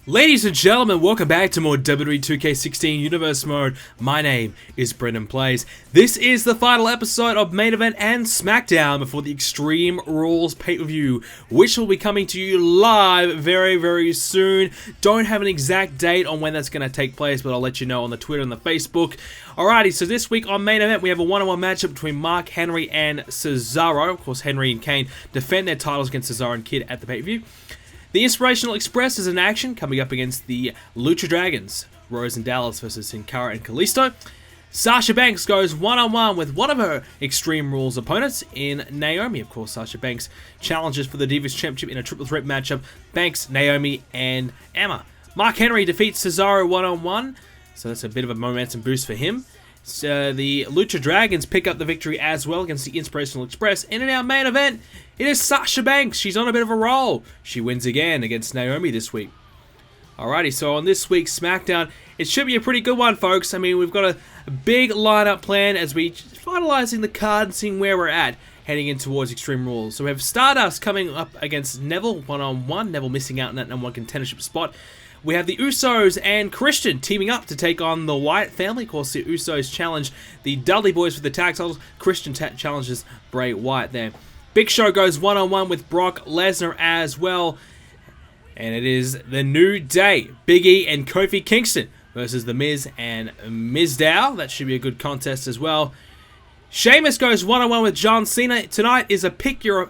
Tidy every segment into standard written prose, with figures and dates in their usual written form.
Ladies and gentlemen, welcome back to more WWE 2k16 Universe Mode. My name is BrendenPlayz. This is the final episode of Main Event and SmackDown before the Extreme Rules pay-per-view, which will be coming to you live very soon. Don't have an exact date on when that's going to take place, but I'll let you know on the Twitter and the Facebook. Alrighty, so this week on Main Event, we have a one-on-one matchup between Mark Henry and Cesaro. Of course, Henry and Kane defend their titles against Cesaro and Kidd at the pay-per-view. The Inspirational Express is in action, coming up against the Lucha Dragons. Rose and Dallas versus Sin Cara and Kalisto. Sasha Banks goes one-on-one with one of her Extreme Rules opponents in Naomi. Of course, Sasha Banks challenges for the Divas Championship in a triple threat matchup. Banks, Naomi, and Emma. Mark Henry defeats Cesaro one-on-one, so that's a bit of a momentum boost for him. So the Lucha Dragons pick up the victory as well against the Inspirational Express. And in our main event, it is Sasha Banks. She's on a bit of a roll. She wins again against Naomi this week. Alrighty, so on this week's SmackDown, it should be a pretty good one, folks. I mean, we've got a big lineup plan as we finalizing the card and seeing where we're at heading in towards Extreme Rules. So we have Stardust coming up against Neville one-on-one. Neville missing out on that #1 contendership spot. We have the Usos and Christian teaming up to take on the Wyatt Family. Of course, the Usos challenge the Dudley Boys for the tag titles. Christian challenges Bray Wyatt there. Big Show goes one-on-one with Brock Lesnar as well. And it is the New Day, Big E and Kofi Kingston versus The Miz and Mizdow. That should be a good contest as well. Sheamus goes one-on-one with John Cena. Tonight is a pick your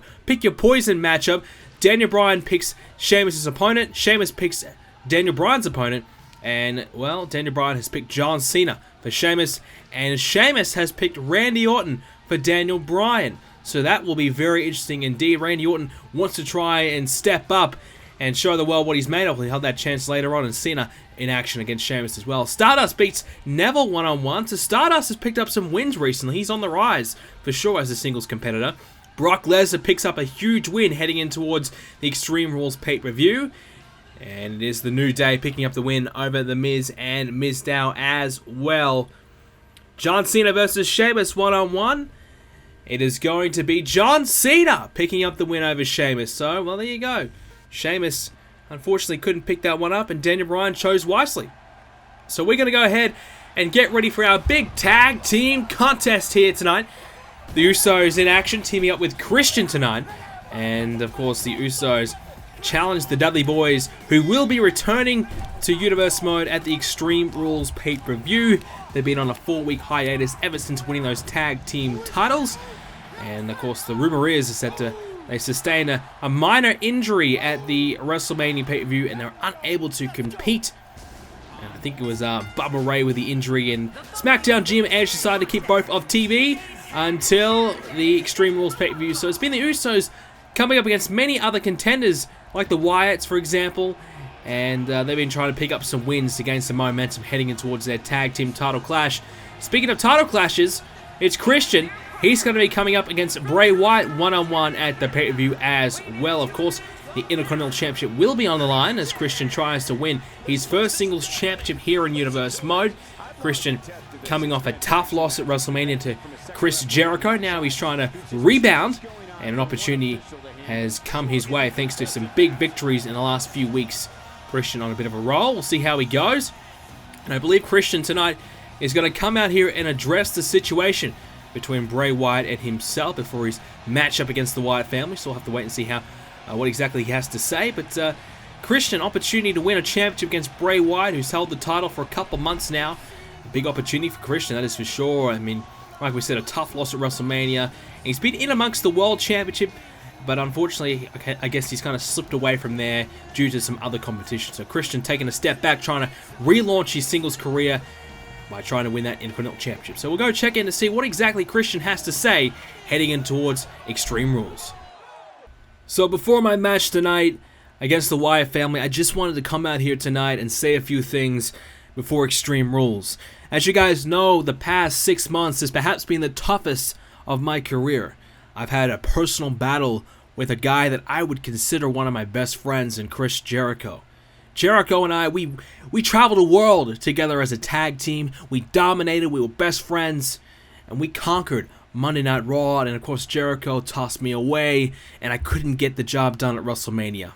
poison matchup. Daniel Bryan picks Sheamus' opponent. Sheamus picks Daniel Bryan's opponent, and well, Daniel Bryan has picked John Cena for Sheamus, and Sheamus has picked Randy Orton for Daniel Bryan. So that will be very interesting indeed. Randy Orton wants to try and step up and show the world what he's made of. He'll have that chance later on, and Cena in action against Sheamus as well. Stardust beats Neville one-on-one, so Stardust has picked up some wins recently. He's on the rise for sure as a singles competitor. Brock Lesnar picks up a huge win heading in towards the Extreme Rules pay-per-view. And it is the New Day picking up the win over The Miz and Mizdow as well. John Cena versus Sheamus one-on-one. It is going to be John Cena picking up the win over Sheamus. So, well, there you go. Sheamus, unfortunately, couldn't pick that one up, and Daniel Bryan chose wisely. So we're going to go ahead and get ready for our big tag team contest here tonight. The Usos in action, teaming up with Christian tonight. And, of course, the Usos challenge the Dudley Boys, who will be returning to Universe Mode at the Extreme Rules pay-per-view. They've been on a 4-week hiatus ever since winning those tag team titles. And of course, the rumor is that they sustained a minor injury at the WrestleMania pay-per-view and they're unable to compete. And I think it was Bubba Ray with the injury, and SmackDown GM Edge decided to keep both off TV until the Extreme Rules pay-per-view. So it's been the Usos coming up against many other contenders, like the Wyatts, for example, and they've been trying to pick up some wins to gain some momentum heading in towards their tag team title clash. Speaking of title clashes, it's Christian. He's going to be coming up against Bray Wyatt one-on-one at the pay-per-view as well. Of course, the Intercontinental Championship will be on the line as Christian tries to win his first singles championship here in Universe Mode. Christian coming off a tough loss at WrestleMania to Chris Jericho. Now he's trying to rebound, and an opportunity has come his way thanks to some big victories in the last few weeks. Christian on a bit of a roll. We'll see how he goes. And I believe Christian tonight is going to come out here and address the situation between Bray Wyatt and himself before his matchup against the Wyatt family. So we'll have to wait and see how what exactly he has to say. But Christian, opportunity to win a championship against Bray Wyatt, who's held the title for a couple months now. A big opportunity for Christian, that is for sure. I mean, like we said, a tough loss at WrestleMania. And he's been in amongst the World Championship, but unfortunately, I guess he's kind of slipped away from there due to some other competition. So Christian taking a step back, trying to relaunch his singles career by trying to win that Intercontinental Championship. So we'll go check in to see what exactly Christian has to say heading in towards Extreme Rules. So before my match tonight against the Wyatt family, I just wanted to come out here tonight and say a few things before Extreme Rules. As you guys know, the past 6 months has perhaps been the toughest of my career. I've had a personal battle with a guy that I would consider one of my best friends in Chris Jericho. Jericho and I, we traveled the world together as a tag team. We dominated, we were best friends, and we conquered Monday Night Raw, and of course Jericho tossed me away, and I couldn't get the job done at WrestleMania.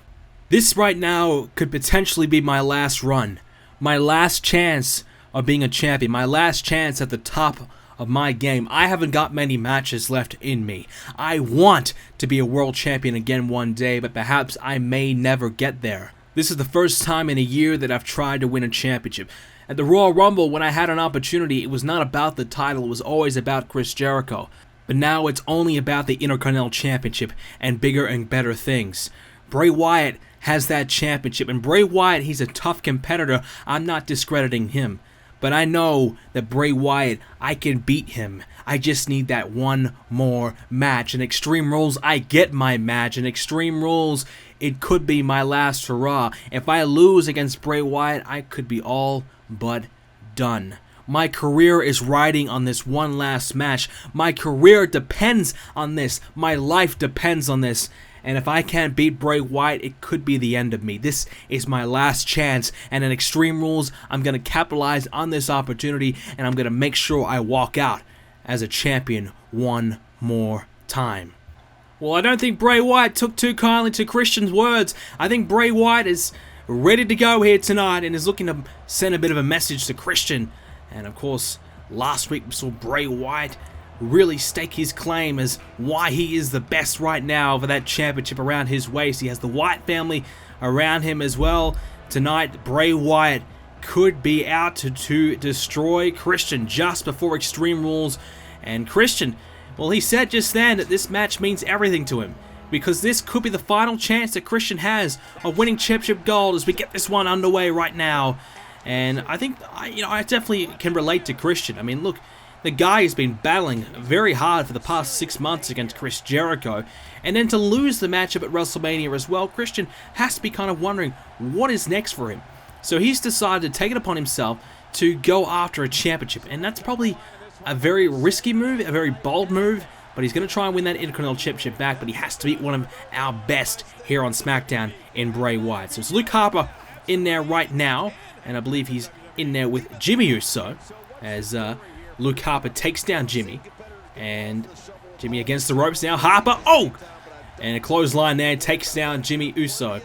This right now could potentially be my last run. My last chance of being a champion. My last chance at the top of my game. I haven't got many matches left in me. I want to be a world champion again one day, but perhaps I may never get there. This is the first time in a year that I've tried to win a championship. At the Royal Rumble, when I had an opportunity, it was not about the title, it was always about Chris Jericho. But now it's only about the Intercontinental Championship and bigger and better things. Bray Wyatt has that championship, and Bray Wyatt, he's a tough competitor. I'm not discrediting him. But I know that Bray Wyatt, I can beat him. I just need that one more match. In Extreme Rules, I get my match. In Extreme Rules, it could be my last hurrah. If I lose against Bray Wyatt, I could be all but done. My career is riding on this one last match. My career depends on this. My life depends on this. And if I can't beat Bray Wyatt, it could be the end of me. This is my last chance. And in Extreme Rules, I'm going to capitalize on this opportunity. And I'm going to make sure I walk out as a champion one more time. Well, I don't think Bray Wyatt took too kindly to Christian's words. I think Bray Wyatt is ready to go here tonight and is looking to send a bit of a message to Christian. And of course, last week we saw Bray Wyatt really stake his claim as why he is the best right now for that championship around his waist. He has the Wyatt family around him as well. Tonight, Bray Wyatt could be out to destroy Christian just before Extreme Rules. And Christian, well, he said just then that this match means everything to him, because this could be the final chance that Christian has of winning championship gold as we get this one underway right now. And I think, I definitely can relate to Christian. I mean, look, the guy has been battling very hard for the past 6 months against Chris Jericho, and then to lose the matchup at WrestleMania as well, Christian has to be kind of wondering what is next for him. So he's decided to take it upon himself to go after a championship, and that's probably a very risky move, a very bold move, but he's going to try and win that Intercontinental Championship back, but he has to beat one of our best here on SmackDown in Bray Wyatt. So it's Luke Harper in there right now, and I believe he's in there with Jimmy Uso, as Luke Harper takes down Jimmy, and Jimmy against the ropes now. Harper, oh! And a clothesline there takes down Jimmy Uso.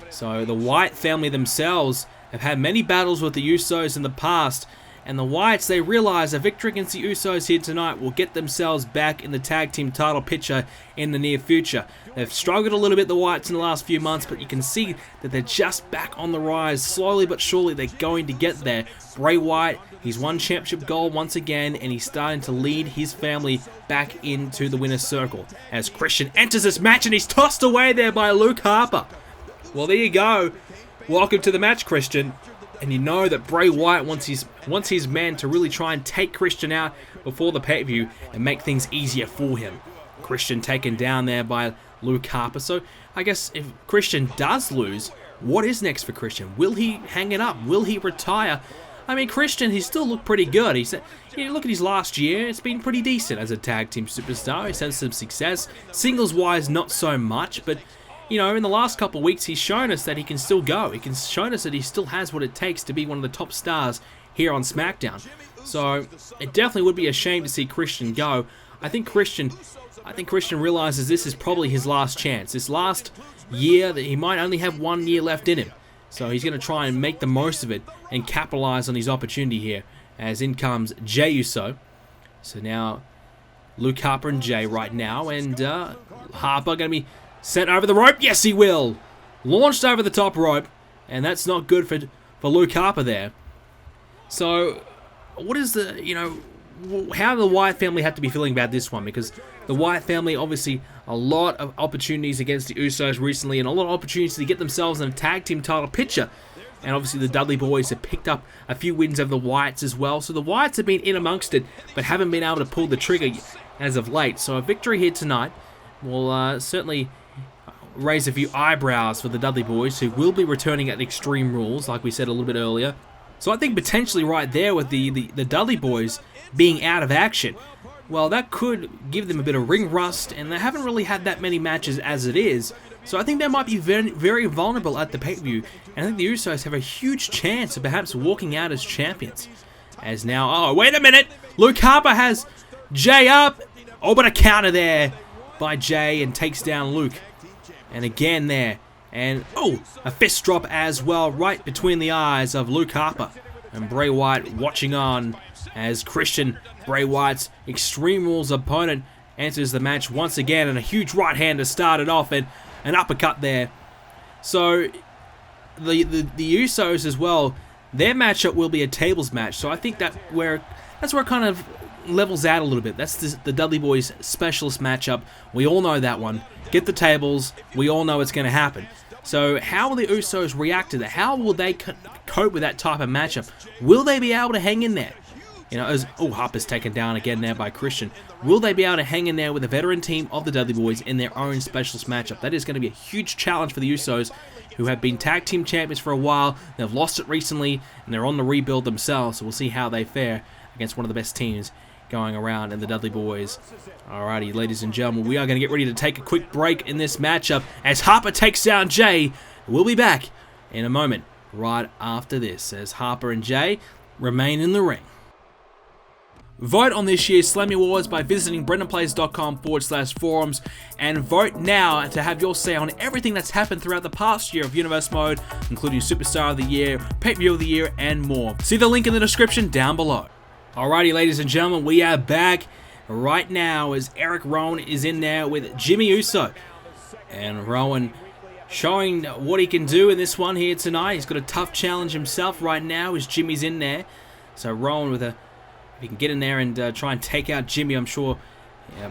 So the Wyatt family themselves have had many battles with the Usos in the past, and the Wyatts, they realize a victory against the Usos here tonight will get themselves back in the tag team title picture in the near future. They've struggled a little bit, the Wyatts, in the last few months, but you can see that they're just back on the rise. Slowly but surely, they're going to get there. Bray Wyatt, he's won championship gold once again, and he's starting to lead his family back into the winner's circle as Christian enters this match, and he's tossed away there by Luke Harper. Well, there you go. Welcome to the match, Christian. And you know that Bray Wyatt wants his men to really try and take Christian out before the pay-per-view and make things easier for him. Christian taken down there by Luke Harper. So I guess if Christian does lose, what is next for Christian? Will he hang it up? Will he retire? I mean, Christian, he still looked pretty good. He said, look at his last year. It's been pretty decent as a tag team superstar. He's had some success. Singles-wise, not so much, but in the last couple of weeks, he's shown us that he can still go. He can shown us that he still has what it takes to be one of the top stars here on SmackDown. So it definitely would be a shame to see Christian go. I think Christian realizes this is probably his last chance. This last year, that he might only have 1 year left in him. So he's going to try and make the most of it and capitalize on his opportunity here. As in comes Jey Uso. So now Luke Harper and Jey right now, and Harper going to be sent over the rope. Yes, he will. Launched over the top rope, and that's not good for Luke Harper there. So, what is how do the Wyatt family have to be feeling about this one? Because the Wyatt family, obviously, a lot of opportunities against the Usos recently, and a lot of opportunities to get themselves in a tag team title picture. And obviously, the Dudley boys have picked up a few wins over the Wyatts as well. So the Wyatts have been in amongst it, but haven't been able to pull the trigger as of late. So a victory here tonight will certainly raise a few eyebrows for the Dudley boys, who will be returning at Extreme Rules, like we said a little bit earlier. So I think potentially right there with the Dudley boys being out of action, well, that could give them a bit of ring rust, and they haven't really had that many matches as it is. So I think they might be very, very vulnerable at the pay-per-view, and I think the Usos have a huge chance of perhaps walking out as champions. As now, oh, wait a minute! Luke Harper has Jey up! Oh, but a counter there by Jey, and takes down Luke. And again there, And, oh, a fist drop as well, right between the eyes of Luke Harper. And Bray Wyatt watching on as Christian, Bray Wyatt's Extreme Rules opponent, enters the match once again. And a huge right hand to start it off, and an uppercut there. So, the Usos as well, their matchup will be a tables match. So I think that's where it kind of levels out a little bit. That's the Dudley Boys specialist matchup. We all know that one. Get the tables. We all know it's going to happen. So how will the Usos react to that? How will they cope with that type of matchup? Will they be able to hang in there? You know, Harper's taken down again there by Christian. Will they be able to hang in there with the veteran team of the Dudley Boys in their own specialist matchup? That is going to be a huge challenge for the Usos, who have been tag team champions for a while. They've lost it recently, and they're on the rebuild themselves, so we'll see how they fare against one of the best teams going around in the Dudley Boys. Alrighty, ladies and gentlemen, we are going to get ready to take a quick break in this matchup as Harper takes down Jay. We'll be back in a moment right after this as Harper and Jay remain in the ring. Vote on this year's Slammy Awards by visiting BrendenPlayz.com/forums and vote now to have your say on everything that's happened throughout the past year of Universe Mode, including Superstar of the Year, Pay-Per-View of the Year, and more. See the link in the description down below. Alrighty, ladies and gentlemen, we are back right now as Eric Rowan is in there with Jimmy Uso. And Rowan showing what he can do in this one here tonight. He's got a tough challenge himself right now as Jimmy's in there. So Rowan if he can get in there and try and take out Jimmy, I'm sure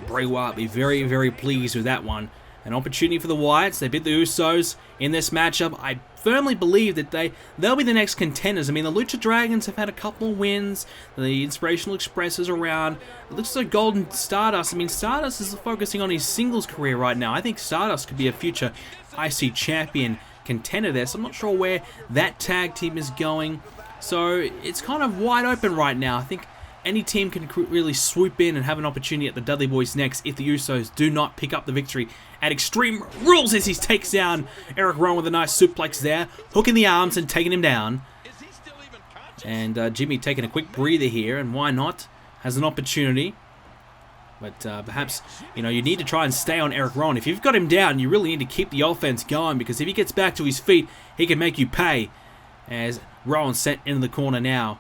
Bray Wyatt will be very, very pleased with that one. An opportunity for the Wyatts. They beat the Usos in this matchup. I firmly believe that they'll be the next contenders. I mean, the Lucha Dragons have had a couple of wins. The Inspirational Express is around. It looks like Golden Stardust. I mean, Stardust is focusing on his singles career right now. I think Stardust could be a future IC champion contender there, so I'm not sure where that tag team is going. So it's kind of wide open right now. I think any team can really swoop in and have an opportunity at the Dudley Boys next if the Usos do not pick up the victory at Extreme Rules as he takes down Eric Rowan with a nice suplex there, hooking the arms and taking him down. And Jimmy taking a quick breather here, and why not? Has an opportunity. But perhaps, you need to try and stay on Eric Rowan. If you've got him down, you really need to keep the offense going, because if he gets back to his feet, he can make you pay. As Rowan sent into the corner now.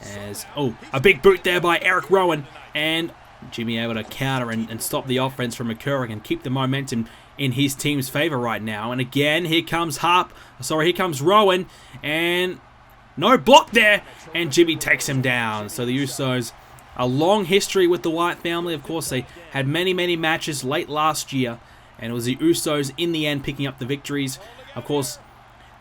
As, a big boot there by Eric Rowan, and Jimmy able to counter and stop the offense from occurring and keep the momentum in his team's favor right now. And again, here comes Rowan, and no block there, and Jimmy takes him down. So the Usos, a long history with the Wyatt family. Of course, they had many, many matches late last year, and it was the Usos in the end picking up the victories. Of course,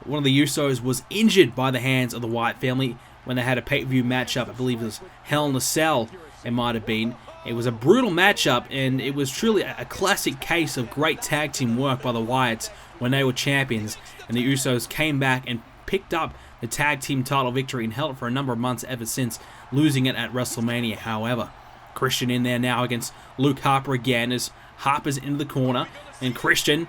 one of the Usos was injured by the hands of the Wyatt family when they had a pay-per-view matchup. I believe it was Hell in a Cell, it might have been. It was a brutal matchup, and it was truly a classic case of great tag team work by the Wyatts when they were champions, and the Usos came back and picked up the tag team title victory and held it for a number of months ever since, losing it at WrestleMania. However, Christian in there now against Luke Harper again as Harper's into the corner, and Christian,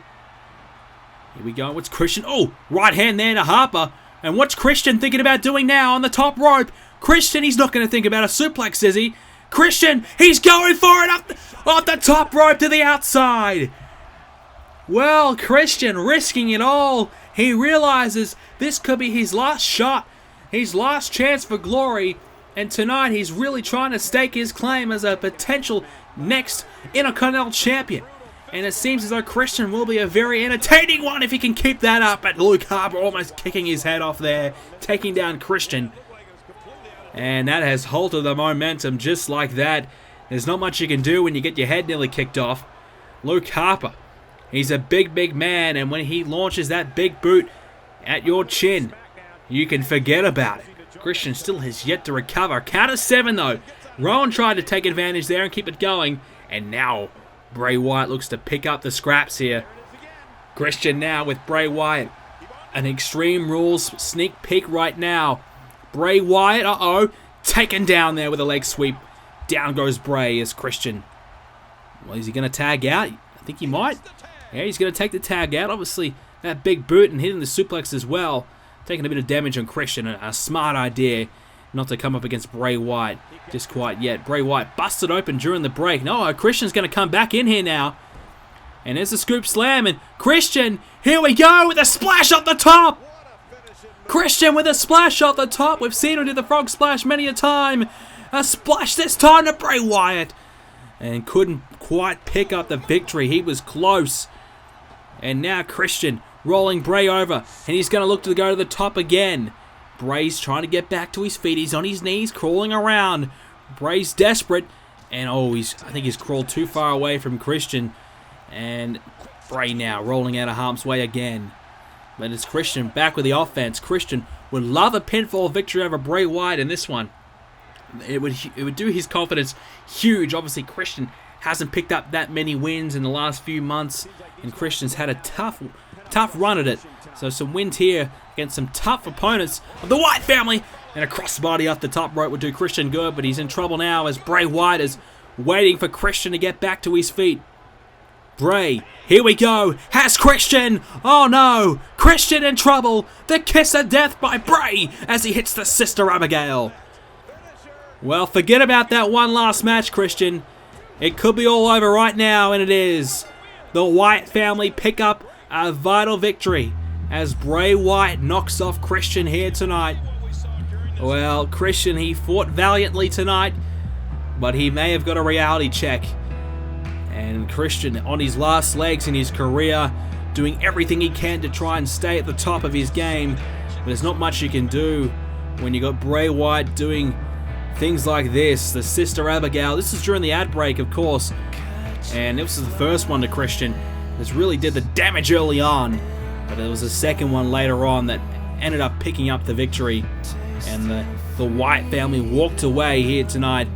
here we go, what's Christian? Right hand there to Harper. And what's Christian thinking about doing now on the top rope? Christian, he's not going to think about a suplex, is he? Christian, he's going for it up the top rope to the outside. Well, Christian risking it all. He realizes this could be his last shot, his last chance for glory. And tonight he's really trying to stake his claim as a potential next Intercontinental Champion. And it seems as though Christian will be a very entertaining one if he can keep that up. But Luke Harper almost kicking his head off there, taking down Christian. And that has halted the momentum just like that. There's not much you can do when you get your head nearly kicked off. Luke Harper, he's a big, big man. And when he launches that big boot at your chin, you can forget about it. Christian still has yet to recover. Count of 7 though. Rowan tried to take advantage there and keep it going. And now Bray Wyatt looks to pick up the scraps here. Christian now with Bray Wyatt. An Extreme Rules sneak peek right now. Bray Wyatt, taken down there with a leg sweep. Down goes Bray as Christian. Well, is he going to tag out? I think he might. Yeah, he's going to take the tag out. Obviously, that big boot and hitting the suplex as well. Taking a bit of damage on Christian. A smart idea not to come up against Bray Wyatt just quite yet. Bray Wyatt busted open during the break. No, Christian's going to come back in here now. And there's the scoop slam, and Christian, here we go with a splash off the top! Christian with a splash off the top. We've seen him do the frog splash many a time. A splash this time to Bray Wyatt. And couldn't quite pick up the victory. He was close. And now Christian rolling Bray over. And he's going to look to go to the top again. Bray's trying to get back to his feet. He's on his knees, crawling around. Bray's desperate. And I think he's crawled too far away from Christian. And Bray now rolling out of harm's way again. But it's Christian back with the offense. Christian would love a pinfall victory over Bray Wyatt in this one. It would do his confidence huge. Obviously, Christian hasn't picked up that many wins in the last few months, and Christian's had a tough run at it. So some wins here against some tough opponents of the Wyatt family, and a crossbody off the top rope would do Christian good, but he's in trouble now as Bray Wyatt is waiting for Christian to get back to his feet. Bray, here we go, has Christian, oh no, Christian in trouble, the kiss of death by Bray as he hits the Sister Abigail. Well, forget about that one last match, Christian. It could be all over right now, and it is. The Wyatt family pick up a vital victory as Bray Wyatt knocks off Christian here tonight. Well, Christian, he fought valiantly tonight, but he may have got a reality check. And Christian, on his last legs in his career, doing everything he can to try and stay at the top of his game. But there's not much you can do when you got Bray Wyatt doing things like this. The Sister Abigail. This is during the ad break, of course. And this was the first one to Christian. This really did the damage early on. But there was a second one later on that ended up picking up the victory. And the Wyatt family walked away here tonight.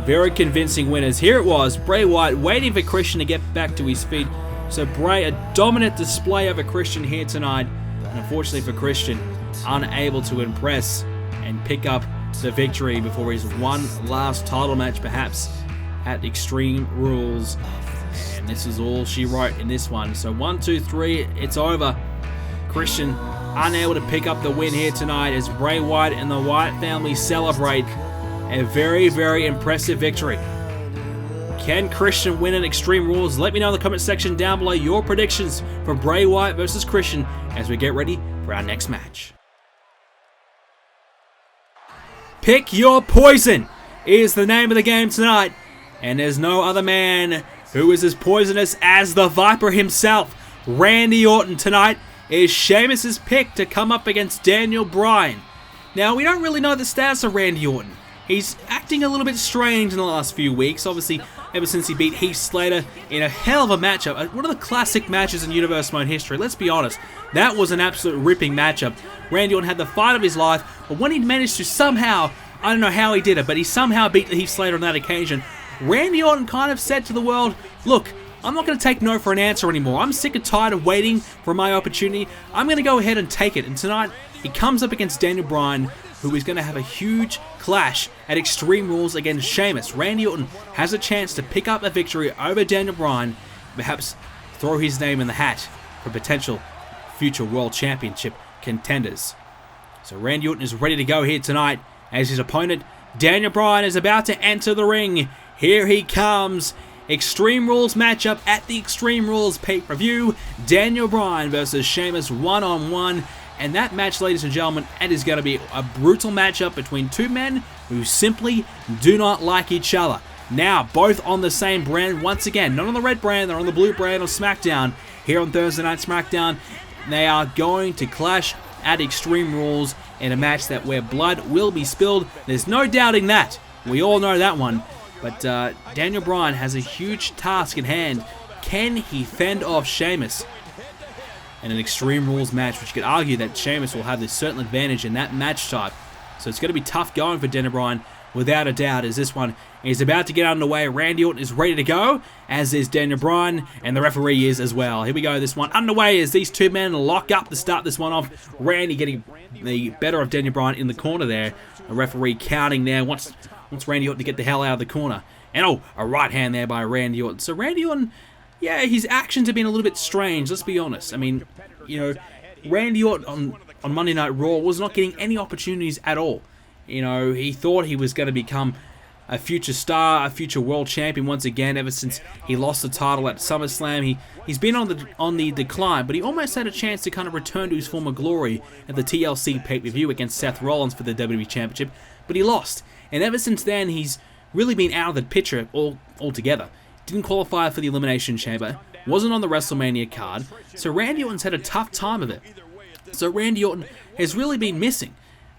Very convincing winners. Here it was, Bray Wyatt waiting for Christian to get back to his feet. So Bray, a dominant display over Christian here tonight. And unfortunately for Christian, unable to impress and pick up the victory before his one last title match perhaps at Extreme Rules. And this is all she wrote in this one. So 1, 2, 3, it's over. Christian unable to pick up the win here tonight as Bray Wyatt and the Wyatt family celebrate a very, very impressive victory. Can Christian win at Extreme Rules? Let me know in the comment section down below your predictions for Bray Wyatt versus Christian as we get ready for our next match. Pick Your Poison is the name of the game tonight. And there's no other man who is as poisonous as the Viper himself. Randy Orton tonight is Sheamus' pick to come up against Daniel Bryan. Now, we don't really know the status of Randy Orton. He's acting a little bit strange in the last few weeks. Obviously, ever since he beat Heath Slater in a hell of a matchup. One of the classic matches in Universe Mode history. Let's be honest. That was an absolute ripping matchup. Randy Orton had the fight of his life. But when he managed to somehow, I don't know how he did it, but he somehow beat Heath Slater on that occasion. Randy Orton kind of said to the world, look, I'm not going to take no for an answer anymore. I'm sick and tired of waiting for my opportunity. I'm going to go ahead and take it. And tonight, he comes up against Daniel Bryan, who is going to have a huge clash at Extreme Rules against Sheamus. Randy Orton has a chance to pick up a victory over Daniel Bryan, perhaps throw his name in the hat for potential future World Championship contenders. So Randy Orton is ready to go here tonight as his opponent, Daniel Bryan, is about to enter the ring. Here he comes. Extreme Rules matchup at the Extreme Rules pay-per-view. Daniel Bryan versus Sheamus one-on-one. And that match, ladies and gentlemen, it is going to be a brutal matchup between two men who simply do not like each other. Now, both on the same brand, once again, not on the red brand, they're on the blue brand on SmackDown. Here on Thursday Night SmackDown, they are going to clash at Extreme Rules in a match where blood will be spilled. There's no doubting that. We all know that one. But Daniel Bryan has a huge task in hand. Can he fend off Sheamus in an Extreme Rules match, which you could argue that Sheamus will have this certain advantage in that match type. So it's going to be tough going for Daniel Bryan, without a doubt, as this one is about to get underway. Randy Orton is ready to go, as is Daniel Bryan, and the referee is as well. Here we go, this one underway as these two men lock up to start this one off. Randy getting the better of Daniel Bryan in the corner there. The referee counting there, wants Randy Orton to get the hell out of the corner. And oh, a right hand there by Randy Orton. So Randy Orton, yeah, his actions have been a little bit strange, let's be honest. I mean, you know, Randy Orton on Monday Night Raw was not getting any opportunities at all. You know, he thought he was going to become a future star, a future world champion once again. Ever since he lost the title at SummerSlam, he's been on the decline, but he almost had a chance to kind of return to his former glory at the TLC pay-per-view against Seth Rollins for the WWE Championship, but he lost. And ever since then, he's really been out of the picture altogether. Didn't qualify for the Elimination Chamber, wasn't on the WrestleMania card, so Randy Orton's had a tough time of it. So Randy Orton has really been missing.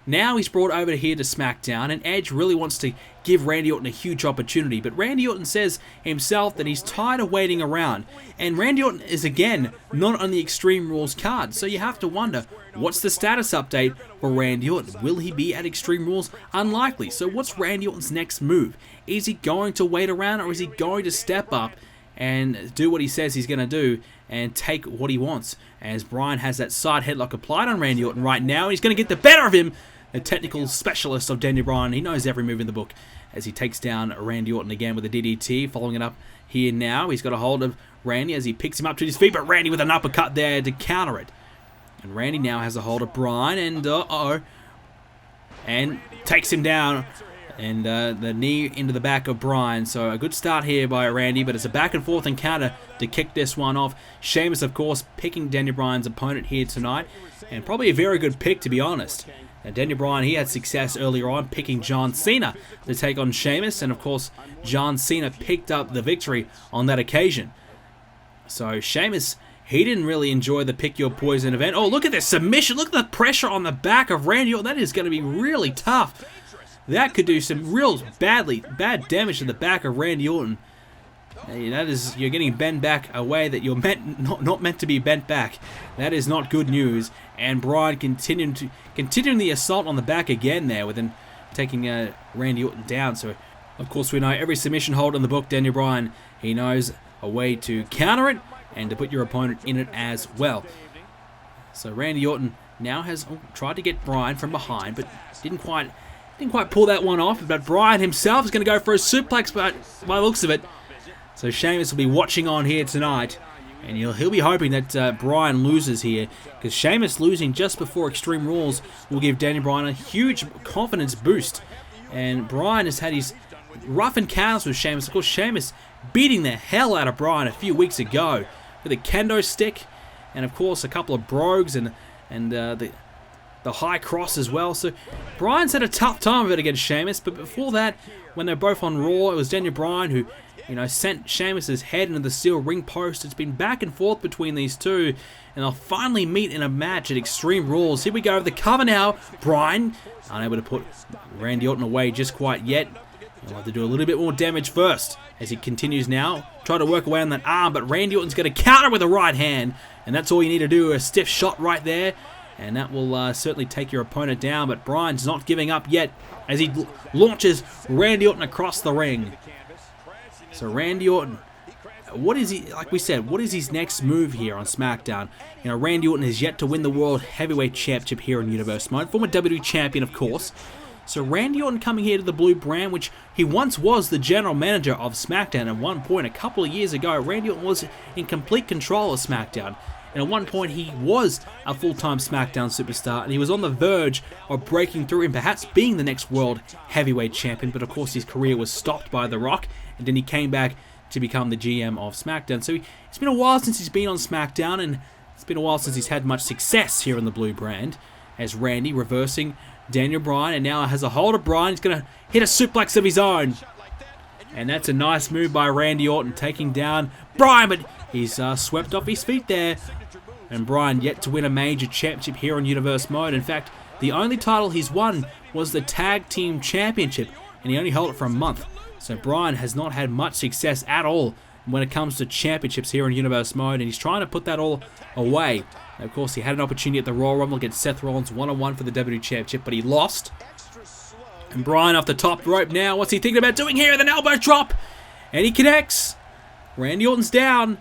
Now he's brought over here to SmackDown, and Edge really wants to give Randy Orton a huge opportunity, but Randy Orton says himself that he's tired of waiting around, and Randy Orton is again not on the Extreme Rules card, so you have to wonder, what's the status update for Randy Orton? Will he be at Extreme Rules? Unlikely. So what's Randy Orton's next move? Is he going to wait around, or is he going to step up and do what he says he's going to do and take what he wants? As Bryan has that side headlock applied on Randy Orton right now, and he's going to get the better of him. The technical specialist of Daniel Bryan, he knows every move in the book, as he takes down Randy Orton again with a DDT, following it up here now. He's got a hold of Randy as he picks him up to his feet, but Randy with an uppercut there to counter it. And Randy now has a hold of Bryan, and and takes him down, and the knee into the back of Bryan. So a good start here by Randy, but it's a back and forth encounter to kick this one off. Sheamus, of course, picking Daniel Bryan's opponent here tonight, and probably a very good pick, to be honest. And Daniel Bryan, he had success earlier on picking John Cena to take on Sheamus, and of course John Cena picked up the victory on that occasion. So Sheamus, he didn't really enjoy the Pick Your Poison event. Oh, look at this submission. Look at the pressure on the back of Randy Orton. That is going to be really tough. That could do some real bad damage to the back of Randy Orton. That is, you're getting bent back a way that you're not meant to be bent back. That is not good news. And Bryan continuing the assault on the back again there, with him taking Randy Orton down. So, of course, we know every submission hold in the book, Daniel Bryan, he knows a way to counter it and to put your opponent in it as well. So Randy Orton now has tried to get Bryan from behind, but didn't quite pull that one off. But Bryan himself is going to go for a suplex by the looks of it. So Sheamus will be watching on here tonight, and he'll be hoping that Bryan loses here, because Sheamus losing just before Extreme Rules will give Daniel Bryan a huge confidence boost. And Bryan has had his rough encounters with Sheamus. Of course, Sheamus beating the hell out of Bryan a few weeks ago with a kendo stick, and of course a couple of brogues and the high cross as well. So Bryan's had a tough time of it against Sheamus, but before that, when they're both on Raw, it was Daniel Bryan who sent Sheamus' head into the steel ring post. It's been back and forth between these two, and they'll finally meet in a match at Extreme Rules. Here we go, the cover now. Bryan unable to put Randy Orton away just quite yet. He'll have to do a little bit more damage first as he continues now. Try to work away on that arm, but Randy Orton's going to counter with a right hand, and that's all you need to do, a stiff shot right there, and that will certainly take your opponent down. But Bryan's not giving up yet as he launches Randy Orton across the ring. So Randy Orton, what is he, like we said, what is his next move here on SmackDown? Randy Orton has yet to win the World Heavyweight Championship here in Universe Mode, former WWE Champion, of course. So Randy Orton coming here to the Blue Brand, which he once was the general manager of SmackDown at one point a couple of years ago. Randy Orton was in complete control of SmackDown, and at one point he was a full-time SmackDown superstar, and he was on the verge of breaking through and perhaps being the next World Heavyweight Champion, but of course his career was stopped by The Rock, and then he came back to become the GM of SmackDown. So it's been a while since he's been on SmackDown, and it's been a while since he's had much success here in the Blue Brand, as Randy reversing Daniel Bryan, and now has a hold of Bryan. He's going to hit a suplex of his own, and that's a nice move by Randy Orton, taking down Bryan, but he's swept off his feet there. And Bryan yet to win a major championship here on Universe Mode. In fact, the only title he's won was the Tag Team Championship, and he only held it for a month. So Bryan has not had much success at all when it comes to championships here in Universe Mode, and he's trying to put that all away. And of course, he had an opportunity at the Royal Rumble against Seth Rollins one-on-one for the WWE Championship, but he lost. And Bryan off the top rope now. What's he thinking about doing here with an elbow drop? And he connects. Randy Orton's down.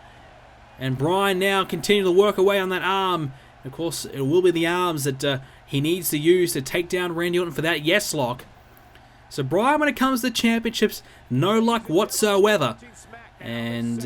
And Bryan now continuing to work away on that arm. Of course, it will be the arms that he needs to use to take down Randy Orton for that yes lock. So Bryan, when it comes to championships, no luck whatsoever. And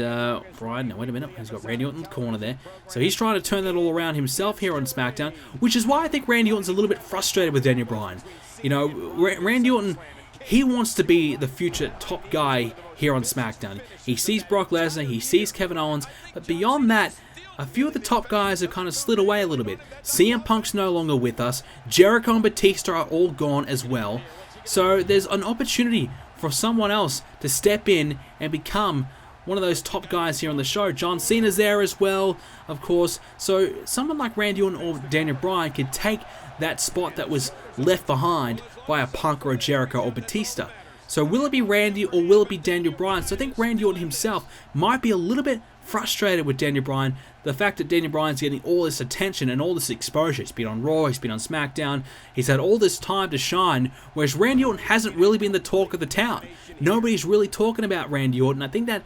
Bryan, no, wait a minute, he's got Randy Orton in the corner there. So he's trying to turn that all around himself here on SmackDown, which is why I think Randy Orton's a little bit frustrated with Daniel Bryan. Randy Orton, he wants to be the future top guy here on SmackDown. He sees Brock Lesnar, he sees Kevin Owens, but beyond that, a few of the top guys have kind of slid away a little bit. CM Punk's no longer with us. Jericho and Batista are all gone as well. So there's an opportunity for someone else to step in and become one of those top guys here on the show. John Cena's there as well, of course. So someone like Randy Orton or Daniel Bryan could take that spot that was left behind by a Punk or a Jericho or Batista. So will it be Randy or will it be Daniel Bryan? So I think Randy Orton himself might be a little bit frustrated with Daniel Bryan. The fact that Daniel Bryan's getting all this attention and all this exposure. He's been on Raw, he's been on SmackDown, he's had all this time to shine, whereas Randy Orton hasn't really been the talk of the town. Nobody's really talking about Randy Orton. I think that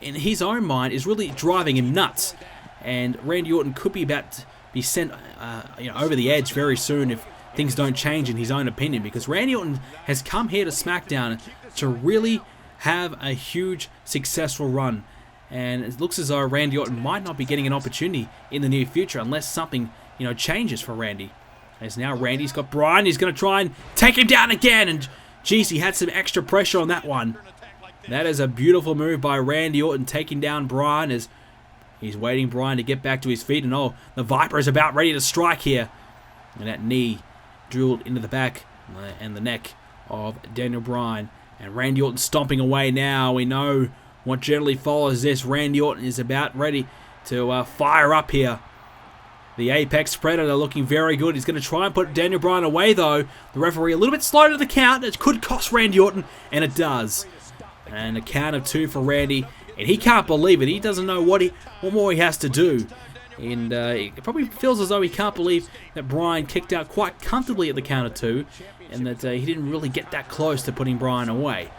in his own mind is really driving him nuts. And Randy Orton could be about to be sent over the edge very soon if things don't change in his own opinion, because Randy Orton has come here to SmackDown to really have a huge successful run. And it looks as though Randy Orton might not be getting an opportunity in the near future unless something, changes for Randy. As now Randy's got Bryan, he's going to try and take him down again. And geez, he had some extra pressure on that one. That is a beautiful move by Randy Orton, taking down Bryan as he's waiting Bryan to get back to his feet. And oh, the Viper is about ready to strike here. And that knee drilled into the back and the neck of Daniel Bryan. And Randy Orton stomping away now. We know what generally follows this. Randy Orton is about ready to fire up here. The Apex Predator looking very good. He's going to try and put Daniel Bryan away, though. The referee a little bit slow to the count. It could cost Randy Orton, and it does. And a count of 2 for Randy. And he can't believe it. He doesn't know what more he has to do. And it probably feels as though he can't believe that Bryan kicked out quite comfortably at the count of 2. And that he didn't really get that close to putting Bryan away.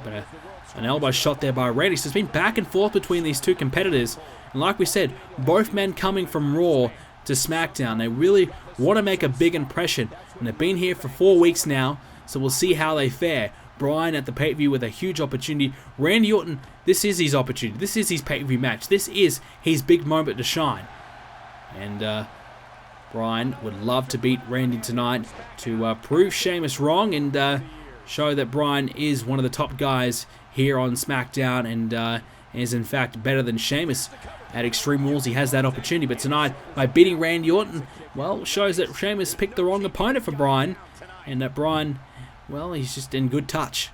But an elbow shot there by Randy. So it's been back and forth between these two competitors. And like we said, both men coming from Raw to SmackDown. They really want to make a big impression. And they've been here for 4 weeks now. So we'll see how they fare. Bryan at the pay-per-view with a huge opportunity. Randy Orton, this is his opportunity. This is his pay-per-view match. This is his big moment to shine. And Bryan would love to beat Randy tonight to prove Sheamus wrong and show that Bryan is one of the top guys here on SmackDown and is in fact better than Sheamus at Extreme Rules. He has that opportunity, but tonight by beating Randy Orton, well, shows that Sheamus picked the wrong opponent for Bryan, and that Bryan, well, he's just in good touch.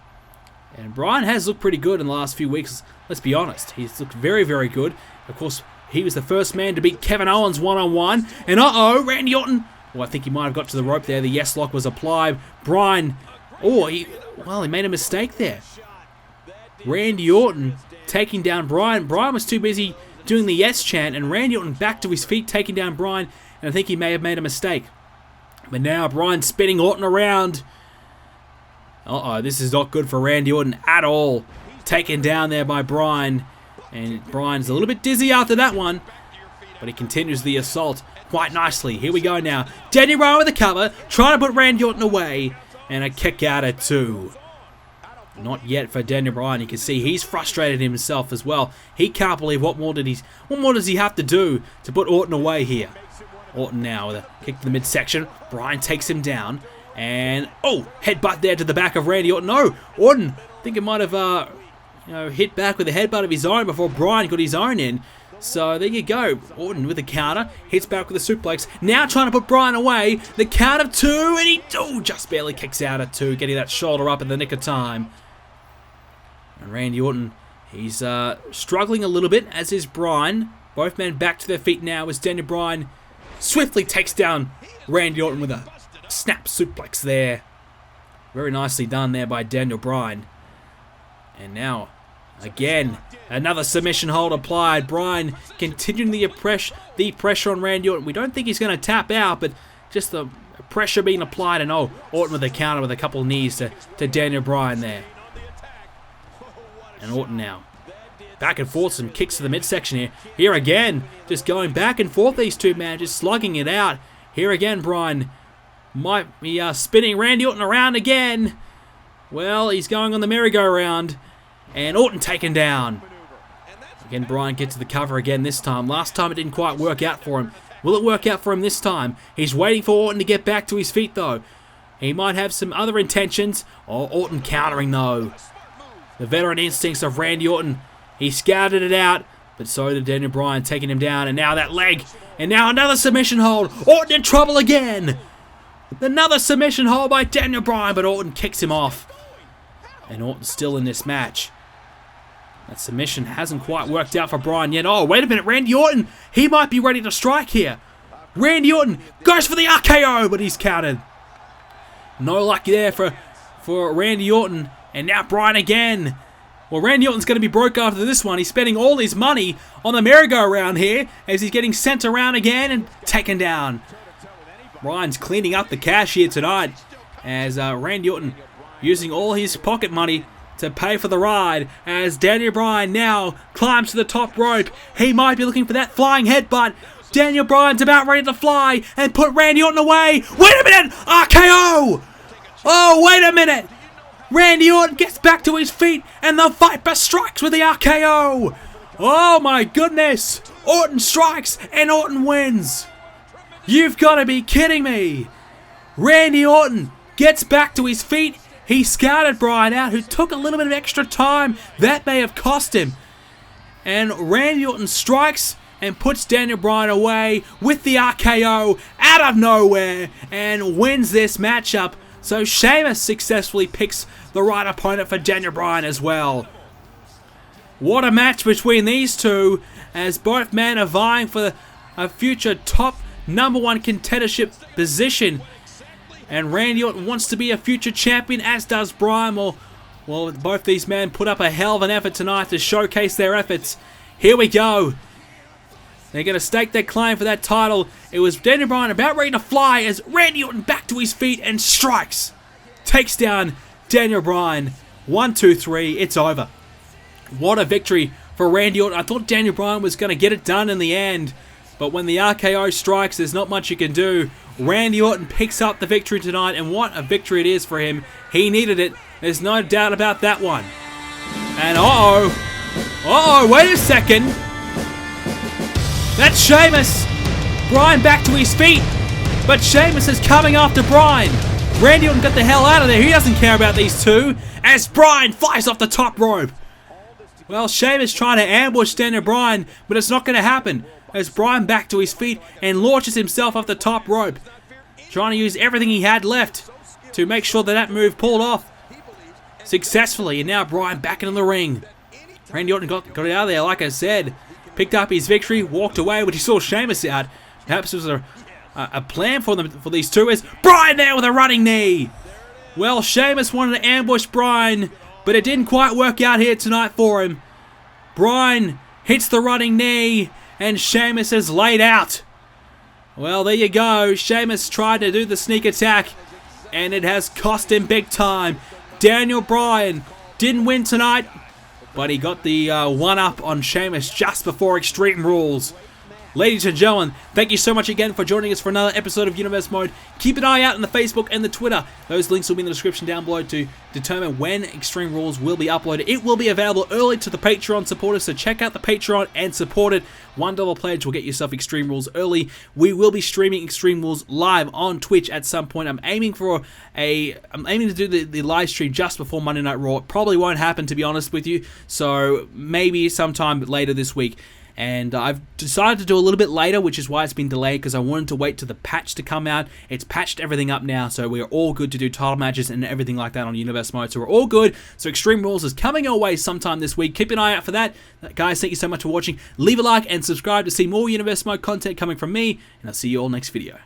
And Bryan has looked pretty good in the last few weeks, let's be honest. He's looked very, very good. Of course, he was the first man to beat Kevin Owens one-on-one, and Randy Orton, well, I think he might have got to the rope there. The yes lock was applied. Bryan, he made a mistake there. Randy Orton taking down Bryan. Bryan was too busy doing the yes chant, and Randy Orton back to his feet taking down Bryan, and I think he may have made a mistake. But now Bryan spinning Orton around. This is not good for Randy Orton at all. Taken down there by Bryan, and Bryan's a little bit dizzy after that one, but he continues the assault quite nicely. Here we go now. Daniel Bryan with the cover, trying to put Randy Orton away, and a kick out at 2. Not yet for Daniel Bryan. You can see he's frustrated himself as well. He can't believe what more does he have to do to put Orton away here. Orton now with a kick to the midsection. Bryan takes him down. And, headbutt there to the back of Randy Orton. No, Orton, I think it might have hit back with a headbutt of his own before Bryan got his own in. So there you go. Orton with a counter, hits back with a suplex. Now trying to put Bryan away. The count of 2, and he just barely kicks out at 2, getting that shoulder up in the nick of time. And Randy Orton, he's struggling a little bit, as is Bryan. Both men back to their feet now as Daniel Bryan swiftly takes down Randy Orton with a snap suplex there. Very nicely done there by Daniel Bryan. And now, again, another submission hold applied. Bryan continuing the pressure on Randy Orton. We don't think he's going to tap out, but just the pressure being applied. And Orton with a counter with a couple of knees to Daniel Bryan there. And Orton now. Back and forth, some kicks to the midsection here. Here again, just going back and forth, these two men, just slugging it out. Here again, Bryan might be spinning Randy Orton around again. Well, he's going on the merry-go-round. And Orton taken down. Again, Bryan gets to the cover again this time. Last time it didn't quite work out for him. Will it work out for him this time? He's waiting for Orton to get back to his feet, though. He might have some other intentions. Oh, Orton countering though. The veteran instincts of Randy Orton. He scouted it out, but so did Daniel Bryan, taking him down. And now that leg. And now another submission hold. Orton in trouble again. Another submission hold by Daniel Bryan, but Orton kicks him off. And Orton's still in this match. That submission hasn't quite worked out for Bryan yet. Oh, wait a minute. Randy Orton. He might be ready to strike here. Randy Orton goes for the RKO, but he's countered. No luck there for Randy Orton. And now Bryan again. Well, Randy Orton's going to be broke after this one. He's spending all his money on the merry-go-round here as he's getting sent around again and taken down. Bryan's cleaning up the cash here tonight as Randy Orton using all his pocket money to pay for the ride as Daniel Bryan now climbs to the top rope. He might be looking for that flying headbutt. Daniel Bryan's about ready to fly and put Randy Orton away. Wait a minute! RKO! Oh, wait a minute! Randy Orton gets back to his feet and the Viper strikes with the RKO. Oh my goodness! Orton strikes and Orton wins. You've got to be kidding me. Randy Orton gets back to his feet. He scouted Bryan out, who took a little bit of extra time. That may have cost him. And Randy Orton strikes and puts Daniel Bryan away with the RKO out of nowhere and wins this matchup. So Sheamus successfully picks the right opponent for Daniel Bryan as well. What a match between these two, as both men are vying for a future top #1 contendership position. And Randy Orton wants to be a future champion, as does Bryan. Well, both these men put up a hell of an effort tonight to showcase their efforts. Here we go. They're going to stake their claim for that title. It was Daniel Bryan about ready to fly as Randy Orton back to his feet and strikes. Takes down Daniel Bryan. 1, 2, 3. It's over. What a victory for Randy Orton. I thought Daniel Bryan was going to get it done in the end. But when the RKO strikes, there's not much you can do. Randy Orton picks up the victory tonight, and what a victory it is for him. He needed it. There's no doubt about that one. And wait a second. That's Sheamus. Bryan back to his feet. But Sheamus is coming after Bryan. Randy Orton got the hell out of there. He doesn't care about these two. As Bryan flies off the top rope. Well, Sheamus trying to ambush Daniel Bryan, but it's not going to happen. As Bryan back to his feet and launches himself off the top rope. Trying to use everything he had left to make sure that move pulled off successfully. And now Bryan back into the ring. Randy Orton got it out of there, like I said. Picked up his victory, walked away, but he saw Sheamus out. Perhaps it was a plan for these two. As Bryan there with a running knee. Well, Sheamus wanted to ambush Bryan, but it didn't quite work out here tonight for him. Bryan hits the running knee, and Sheamus is laid out. Well, there you go. Sheamus tried to do the sneak attack, and it has cost him big time. Daniel Bryan didn't win tonight, but he got the one-up on Sheamus just before Extreme Rules. Ladies and gentlemen, thank you so much again for joining us for another episode of Universe Mode. Keep an eye out on the Facebook and the Twitter. Those links will be in the description down below to determine when Extreme Rules will be uploaded. It will be available early to the Patreon supporters, so check out the Patreon and support it. $1 pledge will get yourself Extreme Rules early. We will be streaming Extreme Rules live on Twitch at some point. I'm aiming to do the live stream just before Monday Night Raw. It probably won't happen, to be honest with you, so maybe sometime later this week. And I've decided to do a little bit later, which is why it's been delayed, because I wanted to wait till the patch to come out. It's patched everything up now, so we're all good to do title matches and everything like that on Universe Mode. So we're all good. So Extreme Rules is coming our way sometime this week. Keep an eye out for that. Guys, thank you so much for watching. Leave a like and subscribe to see more Universe Mode content coming from me, and I'll see you all next video.